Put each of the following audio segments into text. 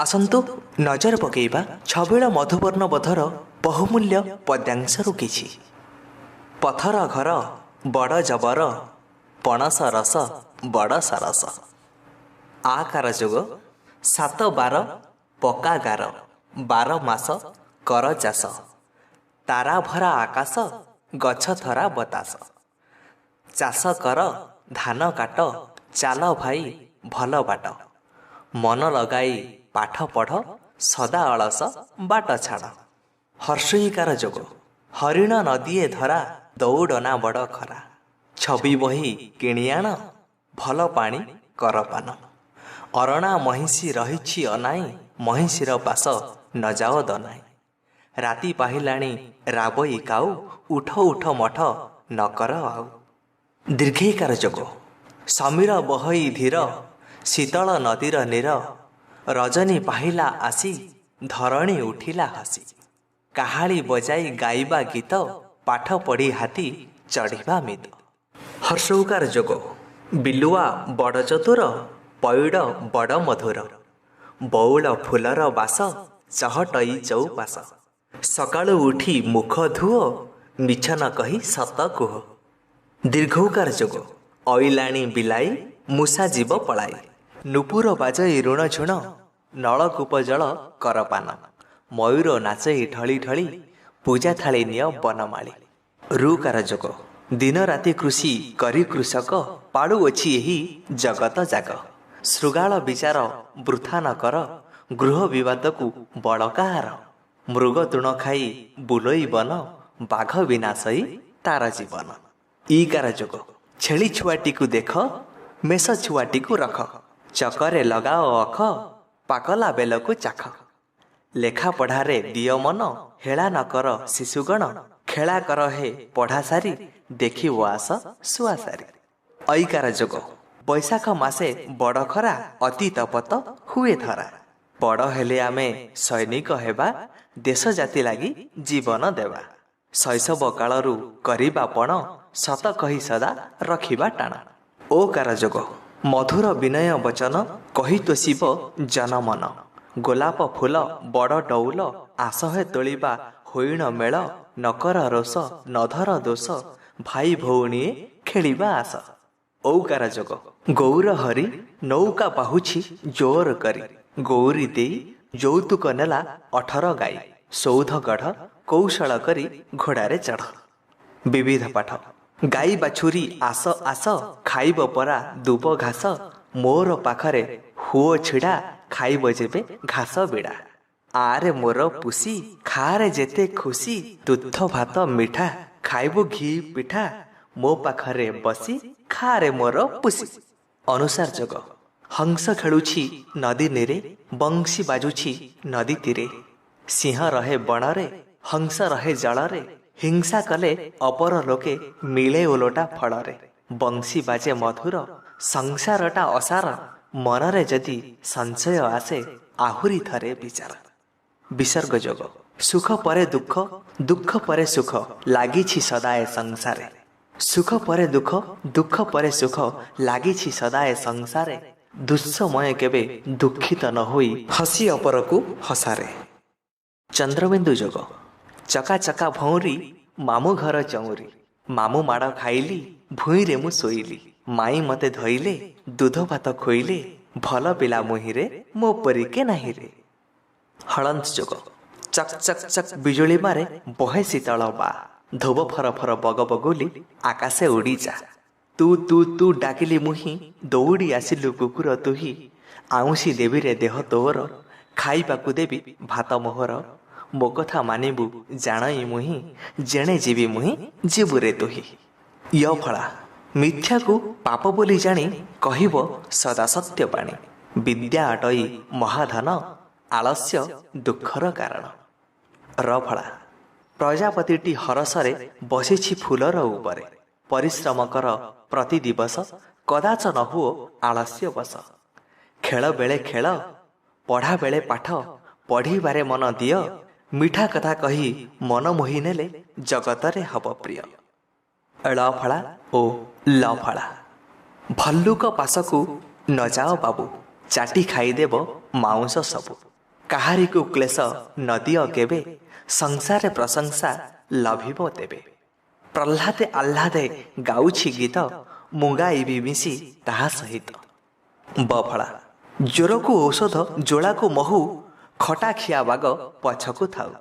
ଆସନ୍ତୁ ନଜର ପକାଇବା ଛବିଳ ମଧୁବର୍ଣ୍ଣ ବୋଧର ବହୁମୂଲ୍ୟ ପଦ୍ୟାଂଶରୁ କିଛି। ପଥର ଘର ବଡ଼ ଜବର, ପଣସ ରସ ବଡ଼ ସରସ। ଆକାର ଯୋଗ 7-12 ପକ୍କା ଗାର, 12 ମାସ କର ଚାଷ। ତାରା ଭରା ଆକାଶ, ଗଛ ଧରା ବତାସ। ଚାଷ କର ଧାନ କାଟ, ଚାଲ ଭାଇ ଭଲ ବାଟ। ମନ ଲଗାଇ ପାଠ ପଢ଼, ସଦା ଅଳସ ବାଟ ଛାଡ଼। ହର୍ଷଇକାର ଯୋଗ ହରିଣ ନଦିଏ ଧରା, ଦୌଡ଼ନା ବଡ଼ ଖରା। ଛବି ବହି କିଣି ଆଣ, ଭଲ ପାଣି କରପାନ। ଅରଣା ମହିଷୀ ରହିଛି ଅନାଇ, ମହିଷୀର ପାଶ ନ ଯାଅ ଦନାଇ। ରାତି ପାହିଲାଣି ରାବଇ କାଉ, ଉଠ ଉଠ ମଠ ନ କର ଆଉ। ଦୀର୍ଘଇକାର ଯୋଗ ସମୀର ବହଇ ଧୀର, ଶୀତଳ ନଦୀର ନୀର। ରଜନୀ ପାହିଲା ଆସି, ଧରଣୀ ଉଠିଲା ହସି। କାହାଳି ବଜାଇ ଗାଇବା ଗୀତ, ପାଠ ପଢ଼ି ହାତୀ ଚଢ଼ିବା ମିତ। ହର୍ଷଉକାର ଯୋଗ ବିଲୁଆ ବଡ଼ ଚତୁର, ପଇଡ଼ ବଡ଼ ମଧୁର। ବଉଳ ଫୁଲର ବାସ, ଚହଟଇ ଚଉପାସ। ସକାଳୁ ଉଠି ମୁଖ ଧୁଅ, ମିଛ ନ କହି ସତ କୁହ। ଦୀର୍ଘଉକାର ଯୋଗ ଅଇଲାଣି ବିଲାଇ, ମୂଷା ଯିବ ପଳାଇ। ନୂପୁର ବାଜଇ ଋଣ ଝୁଣ, ନଳକୂପ ଜଳ କରପାନ। ମୟୂର ନାଚଇ ଢଳି ଢଳି, ପୂଜା ଥାଳି ନିଅ ବନମାଳି। ରୁକାର ଯୋଗ ଦିନ ରାତି କୃଷି କରି କୃଷକ, ପାଳୁଅଛି ଏହି ଜଗତ ଯାକ। ଶୃଗାଳ ବିଚାର ବୃଥା ନ କର, ଗୃହ ବିବାଦକୁ ବଳ କାହାର। ମୃଗ ତୃଣ ଖାଇ ବୁଲଇ ବନ, ବାଘ ବିନାଶଇ ତାର ଜୀବନ। ଇକାର ଯୋଗ ଛେଳି ଛୁଆଟିକୁ ଦେଖ, ମେଷ ଛୁଆଟିକୁ ରଖ। ଚକରେ ଲଗାଅ ଅଖ, ପାକଲା ବେଲକୁ ଚାଖ। ଲେଖା ପଢ଼ାରେ ଦିଅ ମନ, ହେଳା ନ କର ଶିଶୁଗଣ। ଖେଳା କର ହେ ପଢ଼ା ସାରି, ଦେଖିବ ଆସ ଶୁଆ ସାରି। ଐକାର ଯୋଗ ବୈଶାଖ ମାସେ ବଡ଼ ଖରା, ଅତି ତପତ ହୁଏ ଧରା। ବଡ଼ ହେଲେ ଆମେ ସୈନିକ ହେବା, ଦେଶ ଜାତି ଲାଗି ଜୀବନ ଦେବା। ଶୈଶବ କାଳରୁ କରିବା ପଣ, ସତ କହି ସଦା ରଖିବା ଟାଣ। ଓକାର ଯୋଗ ମଧୁର ବିନୟ ବଚନ, କହି ତୋଷିବ ଜନମନ। ଗୋଲାପ ଫୁଲ ବଡ଼ ଡଉଲ, ଆସ ହେ ତୋଳିବା ହୋଇଣ ମେଳ। ନକର ରୋଷ ନଧର ଦୋଷ, ଭାଇ ଭଉଣୀଏ ଖେଳିବା ଆସ। ଔକାର ଯୋଗ ଗୌର ହରି ନୌକା ବାହୁଛି ଜୋର କରି। ଗୌରୀ ଦେଇ ଯୌତୁକ ନେଲା 18 ଗାଈ। ସୌଧ ଗଢ଼ କୌଶଳ କରି, ଘୋଡ଼ାରେ ଚଢ଼। ବିବିଧ ପାଠ ଗାଈ ବାଛୁରୀ ଆସ ଆସ, ଖାଇବ ପରା ଦୁବ ଘାସ। ମୋର ପାଖରେ ହୁଅ ଛିଡ଼ା, ଖାଇବ ଯେବେ ଘାସ ବିଡ଼ା। ଆରେ ମୋର ପୁଷି ଖାରେ ଯେତେ ଖୁସି, ଦୁଧ ଭାତ ମିଠା ଖାଇବୁ ଘି ପିଠା। ମୋ ପାଖରେ ବସି ଖାରେ ମୋର ପୁଷି। ଅନୁସାର ଯୋଗ ହଂସ ଖେଳୁଛି ନଦୀ ନୀରେ, ବଂଶୀ ବାଜୁଛି ନଦୀ ତୀରେ। ସିଂହ ରହେ ବଣରେ, ହଂସ ରହେ ଜଳରେ। ହିଂସା କଲେ ଅପର ଲୋକେ, ମିଳେ ଓଲଟା ଫଳରେ। ବଂଶୀ ବାଜେ ମଧୁର, ସଂସାରଟା ଅସାର। ମନରେ ଯଦି ସଂଶୟ ଆସେ, ଆହୁରି ଥରେ ବିଚାର। ବିସର୍ଗ ଯୋଗ ସୁଖ ପରେ ଦୁଃଖ, ଦୁଃଖ ପରେ ସୁଖ ଲାଗିଛି ସଦାଏ ସଂସାରେ। ସୁଖ ପରେ ଦୁଃଖ, ଦୁଃଖ ପରେ ସୁଖ ଲାଗିଛି ସଦାଏ ସଂସାରେ। ଦୁଃସମୟ କେବେ ଦୁଃଖିତ ନ ହୋଇ, ହସି ଅପରକୁ ହସାରେ। ଚନ୍ଦ୍ରବିନ୍ଦୁ ଯୋଗ ଚକା ଚକା ଭଉଁରୀ, ମାମୁଁ ଘର ଚଉଁରୀ। ମାମୁଁ ମାଡ଼ ଖାଇଲି, ଭୂଇଁରେ ମୁଁ ଶୋଇଲି। ମାଇଁ ମତେ ଧୋଇଲେ, ଦୁଧ ଭାତ ଖୋଇଲେ। ଭଲ ପିଲା ମୁହିଁରେ, ମୋ ପରିକେ ନାହିଁରେ। ହଳନ୍ତ ଯୋଗ ଚକ୍ ଚକ୍ ଚକ୍ ବିଜୁଳି ମାରେ, ବହେ ଶୀତଳ ବା। ଧୋବ ଫର ଫର ବଗ ବଗୁଲି, ଆକାଶେ ଉଡ଼ିଯା। ତୁ ତୁ ତୁ ଡାକିଲି ମୁହିଁ, ଦୌଡ଼ି ଆସିଲୁ କୁକୁର ତୁହି। ଆଉଁସି ଦେବିରେ ଦେହ ତୋର, ଖାଇବାକୁ ଦେବି ଭାତ ମୋହର। ମୋ କଥା ମାନିବୁ ଜାଣଇ ମୁହିଁ, ଯେଣେ ଯିବି ମୁହିଁ ଯିବୁରେ ତୁହି। ୟଫଳା ମିଥ୍ୟାକୁ ପାପ ବୋଲି ଜାଣି, କହିବ ସଦା ସତ୍ୟ ବାଣୀ। ବିଦ୍ୟା ଅଟଇ ମହାଧନ, ଆଳସ୍ୟ ଦୁଃଖର କାରଣ। ରଫଳା ପ୍ରଜାପତିଟି ହରସରେ, ବସିଛି ଫୁଲର ଉପରେ। ପରିଶ୍ରମ କର ପ୍ରତି ଦିବସ, କଦାଚ ନ ହୁଅ ଆଳସ୍ୟ ବସ। ଖେଳ ବେଳେ ଖେଳ, ପଢ଼ା ବେଳେ ପାଠ, ପଢ଼ିବାରେ ମନ ଦିଅ। ମିଠା କଥା କହି ମନ ମୋହି ନେଲେ, ଜଗତରେ ହବ ପ୍ରିୟ। ଳଫଳା ଓ ଲଫଳା ଭଲ୍ଲୁକ ପାଶକୁ ନ ଯାଅ ବାବୁ, ଚାଟି ଖାଇଦେବ ମାଉଁସ ସବୁ। କାହାରିକୁ କ୍ଲେଶ ନଦିଅ କେବେ, ସଂସାରେ ପ୍ରଶଂସା ଲଭିବ ତେବେ। ପ୍ରହ୍ଲାଦେ ଆହ୍ଲାଦେ ଗାଉଛି ଗୀତ, ମୁଁ ଗାଇବି ମିଶି ତାହା ସହିତ। ବଫଳା ଜ୍ୱରକୁ ଔଷଧ ଜୋଳାକୁ ମହୁ, ଖଟା ଖିଆ ବାଗ ପଛକୁ ଥାଉ।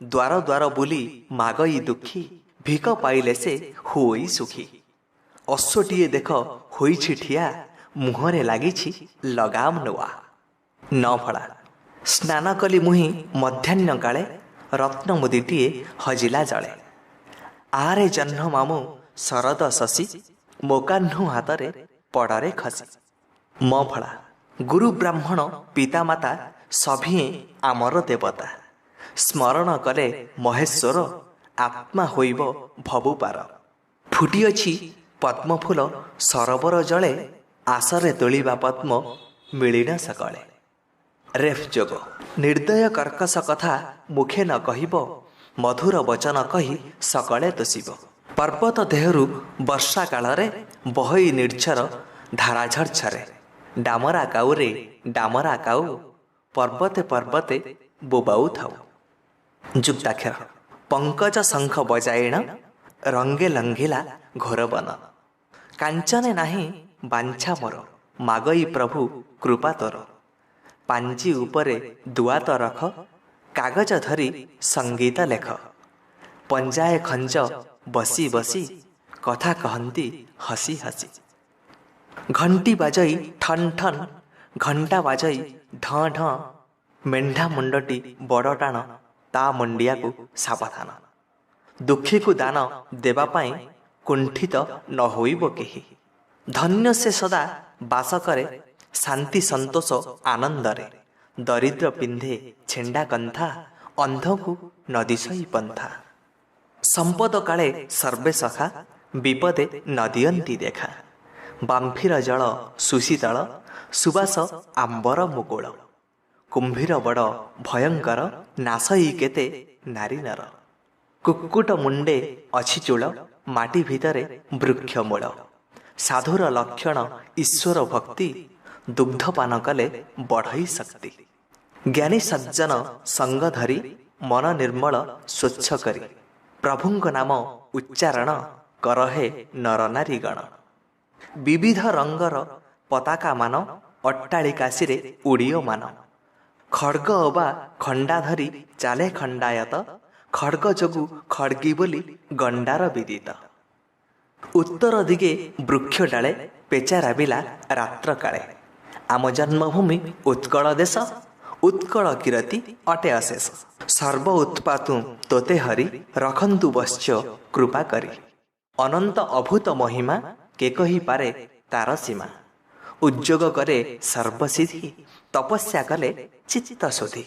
ଦ୍ୱାର ଦ୍ୱାର ବୁଲି ମାଗଇ ଦୁଃଖୀ, ଭିକ ପାଇଲେ ସେ ହୋଇ ସୁଖୀ। ଅଶ୍ୱଟିଏ ଦେଖ ହୋଇଛି ଠିଆ, ମୁହଁରେ ଲାଗିଛି ଲଗାମ ନୂଆ। ନଫଳା ସ୍ନାନ କଲି ମୁହିଁ ମଧ୍ୟାହ୍ନ କାଳେ, ରତ୍ନ ମୁଦିଟିଏ ହଜିଲା ଜଳେ। ଆରେ ଜହ୍ନ ମାମୁଁ ଶରଦ ଶଶୀ, ମୋ କାହ୍ନୁ ହାତରେ ପଡ଼ରେ ଖସି। ମଫଳା ଗୁରୁ ବ୍ରାହ୍ମଣ ପିତାମାତା, ସଭିଏଁ ଆମର ଦେବତା। ସ୍ମରଣ କଲେ ମହେଶ୍ୱର, ଆତ୍ମା ହୋଇବ ଭବୁପାର। ଫୁଟିଅଛି ପଦ୍ମଫୁଲ ସରୋବର ଜଳେ, ଆସରେ ତୋଳିବା ପଦ୍ମ ମିଳିନ ସକଳେ। ରେଫ୍ ଯୋଗ ନିର୍ଦ୍ଦୟ କର୍କଶ କଥା ମୁଖେ ନ କହିବ, ମଧୁର ବଚନ କହି ସକଳେ ତୋଷିବ। ପର୍ବତ ଦେହରୁ ବର୍ଷା କାଳରେ ବହଇ ନିର୍ଝର ଧାରା ଝରଝରେ। ଡାମରା କାଉରେ ଡାମରା କାଉ, ପର୍ବତେ ପର୍ବତେ ବୋବାଉ ଥାଉ। ଯୁକ୍ତାକ୍ଷର ପଙ୍କଜ ଶଙ୍ଖ ବଜାଇଣ, ରଙ୍ଗେ ଲଙ୍ଘିଲା ଘୋର ବନ। କାଞ୍ଚନେ ନାହିଁ ବାଞ୍ଛା ମୋର, ମାଗଇ ପ୍ରଭୁ କୃପା ତୋର। ପାଞ୍ଜି ଉପରେ ଦୁଆତ ରଖ, କାଗଜ ଧରି ସଙ୍ଗୀତ ଲେଖ। ପଞ୍ଜାଏ ଖଞ୍ଜ ବସି ବସି, କଥା କହନ୍ତି ହସି ହସି। ଘଣ୍ଟି ବାଜଇ ଠନ୍ ଠନ୍, ଘଣ୍ଟା ବାଜଇ ଢଁ ଢଁ। ମେଣ୍ଢା ମୁଣ୍ଡଟି ବଡ଼ ଟାଣ, ତା ମୁଣ୍ଡିଆକୁ ସାବଧାନ। ଦୁଃଖୀକୁ ଦାନ ଦେବା ପାଇଁ, କୁଣ୍ଠିତ ନ ହୋଇବ କେହି। ଧନ୍ୟ ସେ ସଦା ବାସ କରେ, ଶାନ୍ତି ସନ୍ତୋଷ ଆନନ୍ଦରେ। ଦରିଦ୍ର ପିନ୍ଧେ ଛେଣ୍ଡା କନ୍ଥା, ଅନ୍ଧକୁ ନ ଦିଶଇ ପନ୍ଥା। ସମ୍ପଦ କାଳେ ସର୍ବେ ସଖା, ବିପଦେ ନ ଦିଅନ୍ତି ଦେଖା। ବାମ୍ଫିର ଜଳ ସୁଶୀତଳ, ସୁବାସ ଆମ୍ବର ମୁକୁଳ। କୁମ୍ଭୀର ବଡ଼ ଭୟଙ୍କର, ନାଶଇ କେତେ ନାରୀ ନର। କୁକୁଟ ମୁଣ୍ଡେ ଅଛି ଚୂଳ, ମାଟି ଭିତରେ ବୃକ୍ଷ ମୂଳ। ସାଧୁର ଲକ୍ଷଣ ଈଶ୍ୱର ଭକ୍ତି, ଦୁଗ୍ଧପାନ କଲେ ବଢ଼ଇ ଶକ୍ତି। ଜ୍ଞାନୀ ସଜ୍ଜନ ସଙ୍ଗ ଧରି, ମନ ନିର୍ମଳ ସ୍ୱଚ୍ଛ କରି। ପ୍ରଭୁଙ୍କ ନାମ ଉଚ୍ଚାରଣ, କରହେ ନର ନାରୀ ଗଣ। ବିବିଧ ରଙ୍ଗର ପତାକା ମାନ, ଅଟ୍ଟାଳିକାସିରେ ଉଡ଼ିୟମାନ। ଖଡ଼୍ଗ ଅବା ଖଣ୍ଡା ଧରି ଚାଲେ ଖଣ୍ଡାୟତ, ଖଡ଼୍ଗ ଯୋଗୁ ଖଡ଼୍ଗୀ ବୋଲି ଗଣ୍ଡାର ବିଦିତ। ଉତ୍ତର ଦିଗେ ବୃକ୍ଷ ଡାଳେ, ପେଚା ରାବିଲା ରାତ୍ର କାଳେ। ଆମ ଜନ୍ମଭୂମି ଉତ୍କଳ ଦେଶ, ଉତ୍କଳ କୀରତି ଅଟେ ଅଶେଷ। ସର୍ବ ଉତ୍ପାତୁ ତୋତେ ହରି, ରଖନ୍ତୁ ବଶ୍ୟ କୃପା କରି। ଅନନ୍ତ ଅଭୂତ ମହିମା, କେ କହିପାରେ ତାର ସୀମା। ଉଦ୍ଯୋଗ କରେ ସର୍ବସିଦ୍ଧି, ତପସ୍ୟା କଲେ ଚିତ୍ତ ଶୋଧି।